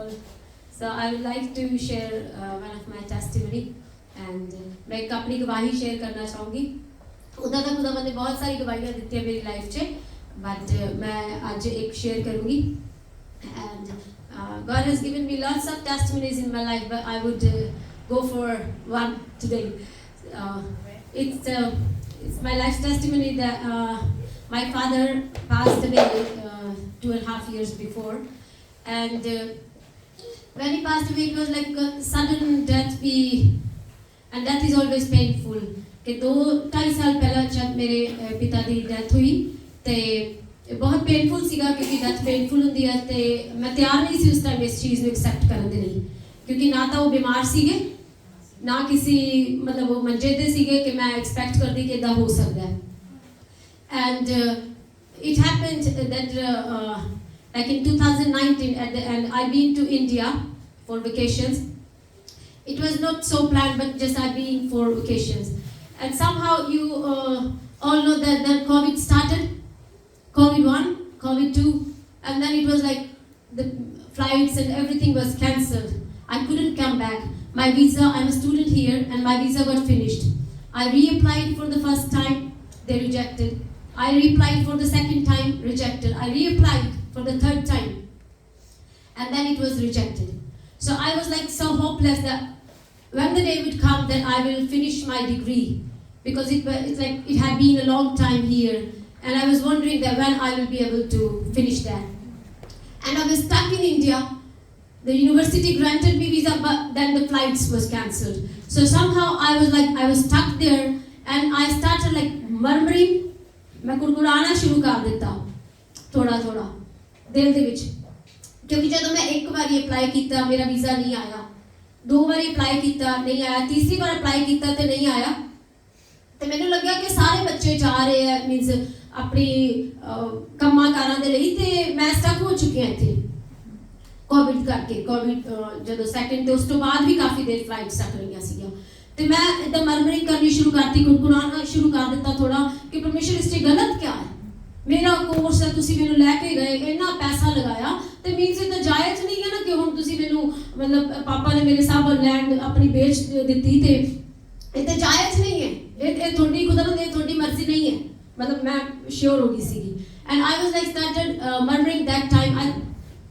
people. So I would like to share one of my testimony and मैं एक अपनी गवाही शेयर करना चाहूँगी. उदा तक उदा मैंने बहुत सारी गवाहियाँ दी हैं मेरी लाइफ चे, but मैं आज एक शेयर करूँगी. And God has given me lots of testimonies in my life, but I would go for one today. It's my life's testimony that my father passed away 2.5 years before, and when he passed away, it was like a sudden death. And death is always painful. कि 2-2.5 साल पहले जब मेरे पिता दी death हुई, ते बहुत painful सीगा क्योंकि डेथ पेनफुल होती है. ते मैं तैयार नहीं सी उस टाइम इस चीज़ में एक्सेप्ट करने दे नहीं, क्योंकि ना तो वो बीमार सीगे, ना किसी मतलब वो मंजे दे सीगे कि मैं एक्सपेक्ट कर दी कि इदा हो सकता है. And it happened that like in 2019 at the end, I've been to India for vacations. It was not so planned, but just I've been for vacations. And somehow you all know that then COVID started, COVID 1, COVID 2, and then it was like the flights and everything was cancelled. I couldn't come back. My visa, I'm a student here, and my visa got finished. I reapplied for the first time, they rejected. I reapplied for the second time, rejected. I reapplied for the third time, and then it was rejected. So I was like so hopeless that when the day would come that I will finish my degree, because it's like it had been a long time here, and I was wondering that when I will be able to finish that. And I was stuck in India. The university granted me visa, but then the flights was cancelled. So somehow I was stuck there, and I started like murmuring. मैं कुड़कुड़ाना शुरू कर देता थोड़ा थोड़ा दिल दे विच, क्योंकि जब मैं एक बार अप्लाई किया मेरा वीज़ा नहीं आया, 2 बार अप्लाई किया नहीं आया, तीसरी बार अप्लाई किया तो नहीं आया. तो मैंने लगा कि सारे बच्चे जा रहे हैं मीन्स अपनी कम्मा कारां दे लई, ते मैं स्टक हो चुकी हैं इत्थे कोविड करके. कोविड जो सेकंड ते उस तो बाद भी काफ़ी देर फ्लाइट स्टक रही सीगा. तो मैं एकदम मरमरिंग करनी शुरू करती, गुनगुनाना शुरू कर दिता थोड़ा कि परमेश्वर इससे गलत क्या है. मेरा कोर्स है, तुसी मैनू लैके गए, इन्ना पैसा लगाया, तो मीन्स ये तो जायज़ नहीं है ना कि हुण तुसी मैनू मतलब पापा ने मेरे साहब लैंड अपनी बेच दी, ते ये तो जायज़ नहीं है, ये थोड़ी खुदा ने थोड़ी मर्जी नहीं है. मतलब मैं श्योर हो गई सीगी. And I was like started murmuring that time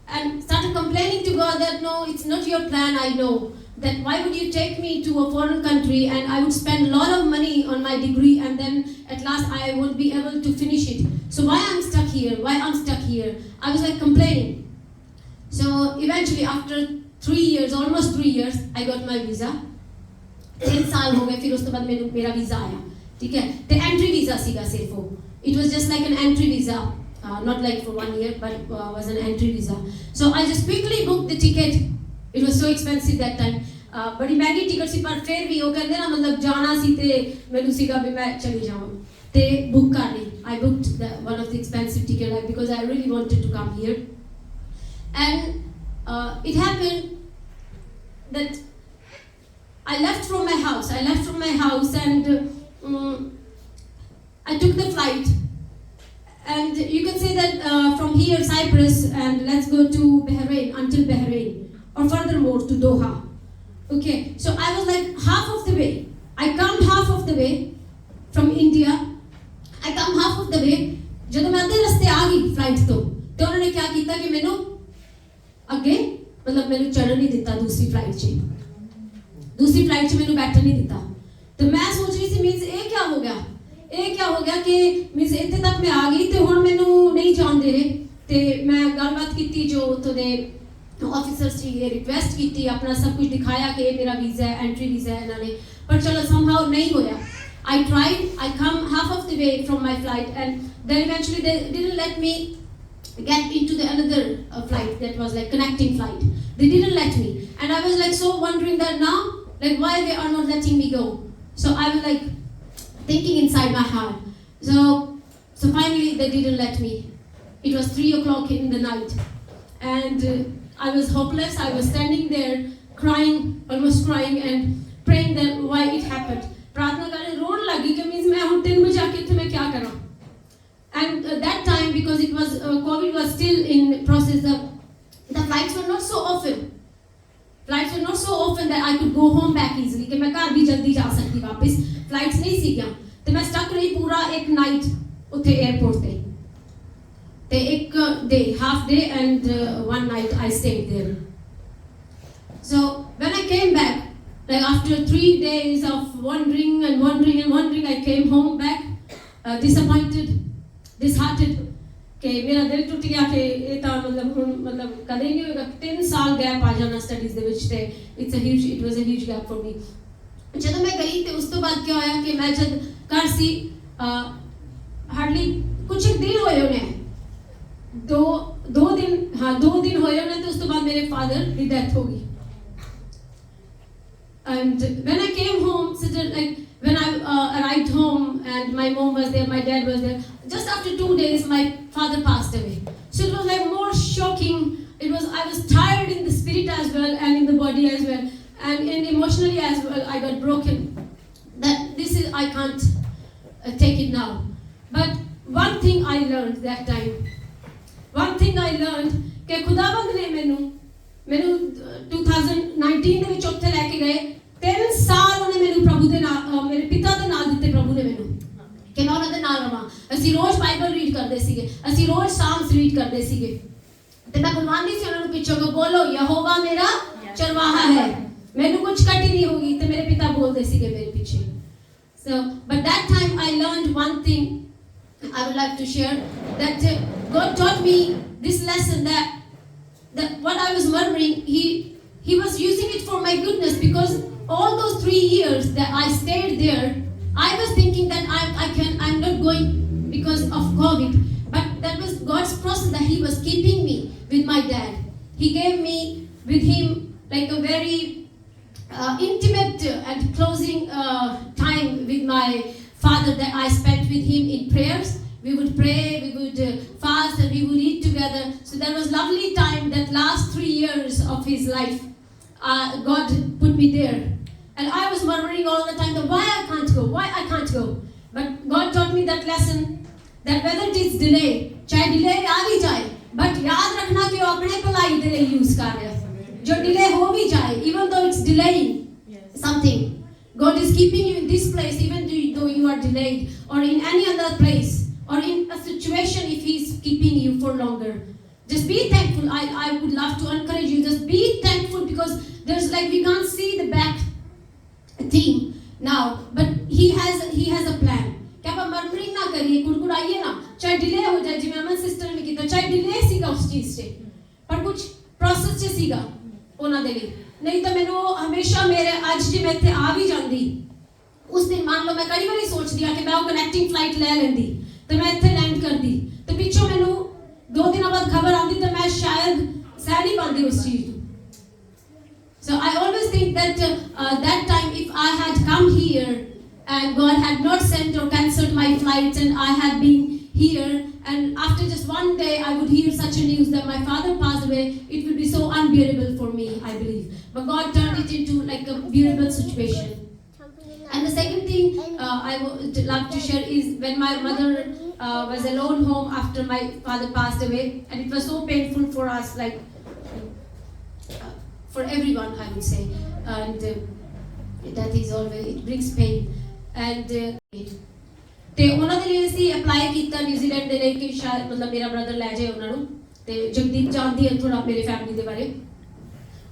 and started complaining to God that no, it's not your plan. I know that why would you take me to a foreign country and I would spend a lot of money on my degree and then at last I won't be able to finish it. So why I'm stuck here? Why I'm stuck here? I was like complaining. So eventually after 3 years, almost 3 years, I got my visa. 3 साल हो गए, फिर उसके बाद मेरा visa आया. ठीक है, तो एंट्री वीज़ा सीगा सिर्फ वो. It was just like an entry visa, not like for 1 year, but was an entry visa. So I just quickly booked the ticket. It was so expensive that time. बड़ी महंगी ticket सी, पर फिर भी वो कहते ना मतलब जाना सी ते मैनू सीगा भी मैं चली जाऊँ ते बुक कर ली. I booked one of the expensive ticket because I really wanted to come here. And it happened that I left from my house and I took the flight. And you can say that from here Cyprus and let's go to Bahrain, until Bahrain or furthermore to Doha. Okay, so I was like half of the way. I come half of the way from India. I come half of the way. जब मैं आधे रास्ते आ गई flight तो उन्होंने क्या किया कि मैंने अगे मतलब मैंने चढ़ नहीं दिता दूसरी फ्लाइट चे मैंने बैठने नहीं दिता. तो मैं सोच रही थी मीन्स ये क्या हो गया कि मीन्स इतने तक मैं आ गई तो हुण मैनू नहीं जान दे रहे. तो मैं गलबात की जो उत्थों दे ऑफिसर्स की रिक्वेस्ट की, अपना सब कुछ दिखाया कि ये मेरा वीज़ा है, एंट्री वीज़ा है इन्होंने, पर चलो somehow नहीं होया. I tried, I come half of the way from my flight and then eventually they didn't let me get into the another flight that was like connecting flight. They didn't let me and I was like so wondering that now like why they are not letting me go. So I was like thinking inside my heart. So finally they didn't let me. It was 3 o'clock in the night and I was hopeless. I was standing there crying, almost crying and praying that why it happened. प्रार्थना करने रोने लगी कि means मैं हम 3 बजे आके मैं क्या करूं. And that time because it was COVID was still in process, the flight flights were not so often. Flights were not so often that I could go home back easily. कि मैं घर भी जल्दी जा सकती वापस. Flights नहीं सी क्या. तो मैं stuck रही पूरा एक night उथे airport पे. ते एक day, half day and one night I stayed there. So when I came back, like after 3 days of wandering, I came home back disappointed, disheartened. कि मेरा दिल टूट गया कि ये तो मतलब कदे नहीं होगा 3 साल गैप आ जाना स्टडीज ਦੇ ਵਿੱਚ ਤੇ it was a huge gap for me. ਜਦੋਂ ਮੈਂ ਗਈ ਤੇ ਉਸ ਤੋਂ ਬਾਅਦ ਕੀ ਹੋਇਆ ਕਿ ਮੈਂ ਜਦ ਘਰ ਸੀ ਹਾਰਡਲੀ ਕੁਝ ਦਿਨ ਹੋਏ ਹੋਣੇ ਦੋ ਦਿਨ ਹੋਏ ਹੋਣੇ ਤੇ ਉਸ ਤੋਂ ਬਾਅਦ ਮੇਰੇ ਫਾਦਰ ਦੀ ਡੈਥ ਹੋ ਗਈ. And when I came home, like when I arrived home and my mom was there, my dad was there, just after 2 days my father passed away. So it was like more shocking. I was tired in the spirit as well and in the body as well, and emotionally as well. I got broken. I can't take it now. But one thing I learned that time, कि खुदावंद ने मैनू 2019 ਦੇ ਵਿੱਚ ਉੱਥੇ ਲੈ ਕੇ ਗਏ 3 ਸਾਲ ਉਹਨੇ ਮੈਨੂੰ ਪ੍ਰਭੂ ਦੇ ਨਾਲ ਮੇਰੇ ਪਿਤਾ ਦੇ ਨਾਲ ਦਿੱਤੇ ਪ੍ਰਭੂ ਨੇ ਮੈਨੂੰ ਕਿ ਮੈਂ ਉਹਨਾਂ ਦੇ ਨਾਲ ਰਵਾਂ. ਅਸੀਂ ਰੋਜ਼ ਬਾਈਬਲ ਰੀਡ ਕਰਦੇ ਸੀਗੇ, ਅਸੀਂ ਰੋਜ਼ ਸਾਮਸ ਰੀਡ ਕਰਦੇ ਸੀਗੇ ਤੇ ਮੈਂ ਬੁਲਵਾਉਂਦੀ ਸੀ ਉਹਨਾਂ ਨੂੰ ਪਿੱਛੋਂ ਕਿ ਬੋਲੋ ਯਹੋਵਾ ਮੇਰਾ ਚਰਵਾਹਾ ਹੈ, ਮੈਨੂੰ ਕੁਝ ਕੱਟ ਹੀ ਨਹੀਂ ਹੋਗੀ ਤੇ ਮੇਰੇ ਪਿਤਾ ਬੋਲਦੇ ਸੀਗੇ ਮੇਰੇ ਪਿੱਛੇ. So but that time I learned one thing I would like to share, that God taught me this lesson, that what I was murmuring, he was using it for my goodness, because all those 3 years that I stayed there, I was thinking that I'm not going because of COVID, but that was God's process, that he was keeping me with my dad. He gave me with him like a very intimate and closing time with my father, that I spent with him in prayers. We would pray, we would fast, and we would eat together. So that was lovely time. That last 3 years of his life, God put me there. And I was murmuring all the time that why I can't go. But God taught me that lesson, that whether it is delay, चाहे delay आ भी जाए, but याद रखना कि वो अपने भलाई के लिए use कर रहा है. जो delay हो भी जाए, even though it's delaying something, God is keeping you in this place, even though you are delayed, or in any other place, or in a situation if he is keeping you for longer. Just be thankful. I would love to encourage you, just be thankful, because there's like we can't see the back thing now, but he has a plan. कि आप murmuring ना करिए, कुड़कुड़ाइए ना, चाहे delay हो जाए, जिਵੇਂ अमन sister ने ਕੀਤਾ, चाहे डिले ਸੀਗਾ ਉਸ ਚੀਜ਼ ਤੇ, ਪਰ ਕੁਝ ਪ੍ਰੋਸੈਸ ਚ ਸੀਗਾ ਉਹਨਾਂ ਦੇ ਲਈ. ਨਹੀਂ ਤਾਂ ਮੈਨੂੰ ਹਮੇਸ਼ਾ ਮੇਰੇ ਅੱਜ ਜੇ ਮੈਂ ਇੱਥੇ ਆ ਵੀ ਜਾਂਦੀ, ਉਸ ਦਿਨ ਮੰਨ ਲਓ ਮੈਂ ਕਈ ਵਾਰੀ ਸੋਚਦੀ ਆ ਕਿ ਮੈਂ ਉਹ ਕਨੈਕਟਿੰਗ ਫਲਾਈਟ ਲੈ ਲੈਂਦੀ ਤੇ ਮੈਂ ਇੱਥੇ ਲੈਂਡ ਕਰਦੀ ਤੇ ਪਿੱਛੋਂ ਮੈਨੂੰ 2 ਦਿਨਾਂ ਬਾਅਦ ਖਬਰ ਆਉਂਦੀ ਤਾਂ ਮੈਂ ਸ਼ਾਇਦ ਸਹਿ ਨਹੀਂ ਪਾਉਂਦੀ ਉਸ ਚੀਜ਼ ਨੂੰ. So I always think that that time if I had come here and God had not sent or cancelled my flights and I had been here, and after just one day I would hear such a news that my father passed away, it would be so unbearable for me, I believe. But God turned it into like a bearable situation. And the second thing I would love to share is when my mother was alone home after my father passed away, and it was so painful for us, like for everyone I would say, and that is always, it brings pain. And ਤੇ ਉਹਨਾਂ ਦੇ ਲਈ ਅਸੀਂ apply ਕੀਤਾ New Zealand ਦੇ ਲਈ ਕਿ ਸ਼ਾਇਦ ਮਤਲਬ ਮੇਰਾ ਬ੍ਰਦਰ ਲੈ ਜਾਏ ਉਹਨਾਂ ਨੂੰ, ਤੇ ਜਗਦੀਪ ਜਾਣਦੀ ਹੈ ਥੋੜਾ ਮੇਰੇ ਫੈਮਿਲੀ ਦੇ ਬਾਰੇ.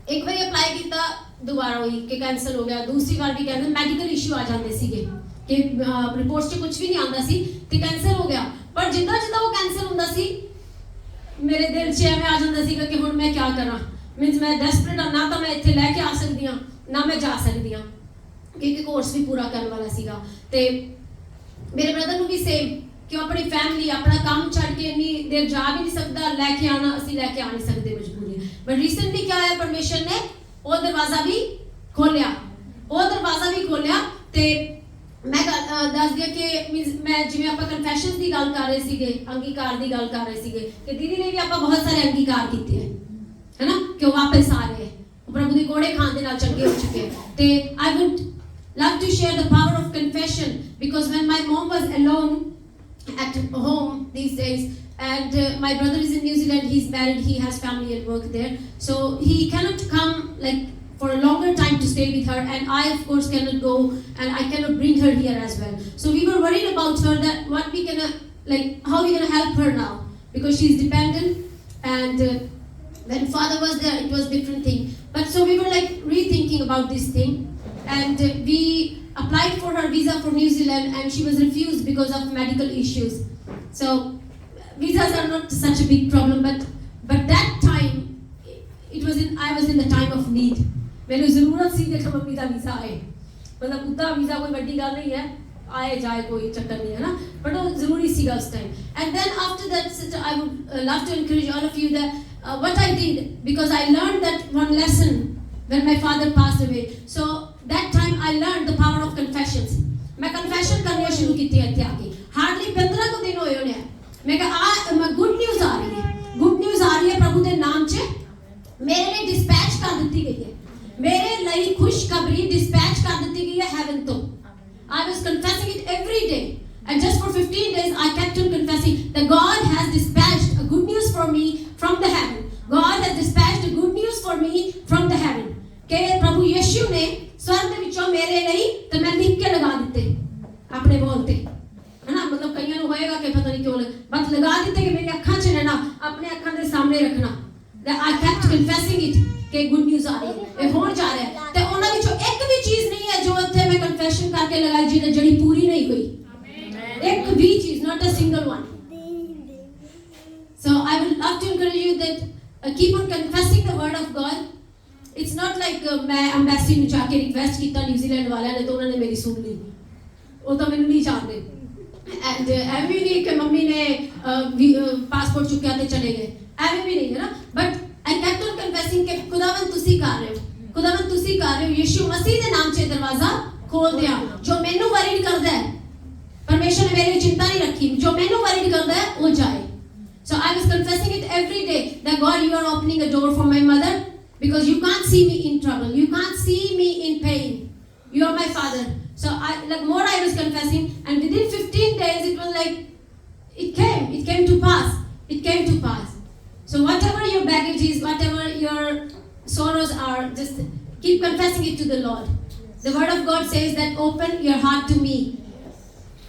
ਇੱਕ ਵਾਰੀ ਅਪਲਾਈ ਕੀਤਾ, ਦੁਬਾਰਾ ਹੋਈ ਕਿ ਕੈਂਸਲ ਹੋ ਗਿਆ, ਦੂਸਰੀ ਵਾਰ ਵੀ ਕਹਿੰਦੇ ਮੈਡੀਕਲ ਇਸ਼ੂ ਆ ਜਾਂਦੇ ਸੀਗੇ ਕਿ ਰਿਪੋਰਟਸ 'ਚ ਕੁਝ ਵੀ ਨਹੀਂ ਆਉਂਦਾ ਸੀ ਤੇ ਕੈਂਸਲ ਹੋ ਗਿਆ. ਪਰ ਜਿੱਦਾਂ ਉਹ ਕੈਂਸਲ ਹੁੰਦਾ ਸੀ ਮੇਰੇ ਦਿਲ 'ਚ ਐਵੇਂ ਆ ਜਾਂਦਾ ਸੀਗਾ ਕਿ ਹੁਣ ਮੈਂ ਕੀ ਕਰਾਂ, ਮੀਨਸ ਮੈਂ ਡੈਸਪਰੇਟ ਹਾਂ, ਨਾ ਤਾਂ ਮੈਂ ਇੱਥੇ ਲੈ ਕੇ ਆ ਸਕਦੀ ਹਾਂ ਨਾ ਮੈਂ ਜਾ ਸਕਦੀ ਹਾਂ, ਕਿਉਂਕਿ ਕੋਰਸ ਵੀ ਪੂਰਾ ਕਰਨ ਵਾਲਾ ਸੀਗਾ. ਤੇ ਮੇਰੇ ਬ੍ਰਦਰ ਨੂੰ ਵੀ ਸੇਮ, ਕਿ ਉਹ ਆਪਣੀ ਫੈਮਿਲੀ ਆਪਣਾ ਕੰਮ ਛੱਡ ਕੇ ਇੰਨੀ ਦੇਰ ਜਾ ਵੀ ਨਹੀਂ ਸਕਦਾ, ਲੈ ਕੇ ਆਉਣਾ ਅਸੀਂ ਲੈ ਕੇ ਆ ਨਹੀਂ ਸਕਦੇ, ਮਜਬੂਰੀ. ਬਟ ਰੀਸੈਂਟਲੀ ਕੀ ਹੋਇਆ, ਪਰਮੇਸ਼ਰ ਨੇ ਉਹ ਦਰਵਾਜ਼ਾ ਵੀ ਖੋਲਿਆ. ਤੇ ਮੈਂ ਦੱਸ ਦਿਆ ਕਿ ਮੈਂ ਜਿਵੇਂ ਆਪਾਂ ਕਨਫੈਸ਼ਨਸ ਦੀ ਗੱਲ ਕਰ ਰਹੇ ਸੀਗੇ, ਅੰਗੀਕਾਰ ਦੀ ਗੱਲ ਕਰ ਰਹੇ ਸੀਗੇ, ਕਿ ਦੀਦੀ ਨੇ ਵੀ ਆਪਾਂ ਬਹੁਤ ਸਾਰੇ ਅੰਗੀਕਾਰ ਕੀਤੇ ਹੈ ਨਾ, ਕਿ ਉਹ ਵਾਪਸ ਆ ਰਹੇ, ਉਹ ਪ੍ਰਭੂ ਦੇ ਕੋੜੇ ਖਾਣ ਦੇ ਨਾਲ ਚੰਗੇ ਹੋ ਚੁੱਕੇ. ਤੇ I would love to share the power of confession, because when my mom was alone at home these days, and my brother is in New Zealand. He's married, he has family and work there, so he cannot come like for a longer time to stay with her, and I of course cannot go, and I cannot bring her here as well. So we were worried about her, that what we gonna, like how we gonna help her now, because she's dependent, and when father was there it was different thing. But so we were like rethinking about this thing, and we applied for her visa for New Zealand, and she was refused because of medical issues. So visas are not such a big problem, but that time I was in the time of need. मैंने ज़रूरत सी देखा mummy का visa आए, मतलब उतना visa कोई बड़ी गल नहीं है, आए जाए कोई चक्कर नहीं है ना, but वो ज़रूरी सी उस time. And then after that, I would love to encourage all of you that what I did, because I learned that one lesson when my father passed away. So that time I learned the power of confessions. मैं confession करने शुरू की थी इत्ते आके. Hardly 15 को दिन होए होने हैं. मैं कहा good news आ रही है. Good news आ रही है प्रभु के नाम से. मेरे लिए dispatch कर दी गई है. मेरे लिए खुशखबरी dispatch कर दी गई है heaven तो. I was confessing it every day, and just for 15 days I kept on confessing that God has dispatched a good news for me from the heaven. God has dispatched a good news for me from the heaven. कि प्रभु यीशु ने स्वर्ग के विचों मेरे लिए तो मैं लिख के लगा देते अपने बोलते, है ना, मतलब कईयों को होएगा कि पता नहीं क्यों बस लगा देते कि मेरी अखां च रहना, अपने अखां के सामने रखना. That I kept confessing it कि good news आ रही है, ये होने जा रहा है. ते उन्हां विचों एक भी चीज नहीं है जो इत्थे मैं confession करके लगाई जिहड़ी पूरी नहीं हुई. एक भी चीज, not a single one. So I would love to encourage you that keep on confessing the word of God. It's not like मैं एम्बेसी ਨੂੰ ਜਾ ਕੇ ਰਿਕਵੈਸਟ ਕੀਤਾ ਨਿਊਜ਼ੀਲੈਂਡ ਵਾਲਿਆਂ ਨੇ ਤਾਂ ਉਹਨਾਂ ਨੇ ਮੇਰੀ ਸੁਣ ਲਈ, ਉਹ ਤਾਂ ਮੈਨੂੰ ਨਹੀਂ ਜਾਣਦੇ. एंड ਐਵੇਂ ਵੀ ਨਹੀਂ ਕਿ ਮੰਮੀ ਨੇ ਪਾਸਪੋਰਟ ਚੁੱਕਿਆ ਤੇ ਚਲੇ ਗਏ, ਐਵੇਂ ਵੀ ਨਹੀਂ ਹੈ ਨਾ. But I kept on confessing ਕਿ ਖੁਦਾਵੰਦ ਤੁਸੀਂ ਕਰ ਰਹੇ ਹੋ, ਖੁਦਾਵੰਦ ਤੁਸੀਂ ਕਰ ਰਹੇ ਹੋ, ਯਿਸੂ ਮਸੀਹ ਦੇ ਨਾਮ 'ਚ ਦਰਵਾਜ਼ਾ ਖੋਲ ਦਿਆ. ਜੋ ਮੈਨੂੰ ਵਰੀਡ ਕਰਦਾ ਹੈ, परमेश्वर ने मेरी चिंता नहीं रखी, जो मैंने वरीड करता है वो जाए. So I was confessing it every day that God, you are opening a door for my mother, because you can't see me in trouble, you can't see me in pain, you are my father. So more I was confessing, and within 15 days it was like it came to pass. So whatever your baggage is, whatever your sorrows are, just keep confessing it to the Lord. The word of God says that open your heart to me.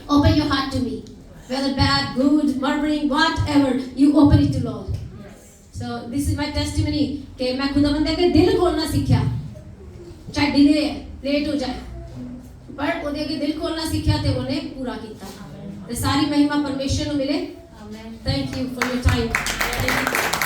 Open your heart to me, whether bad, good, murmuring, whatever, you open it to Lord. So this is my testimony कि मैं खुदावंद के दिल खोलना सीखा, चाहे delay है, late हो जाए, पर उन्हें के दिल खोलना सीखा ते उन्हें पूरा किया. सारी महिमा परमेश्वर को मिले. Thank you for your time.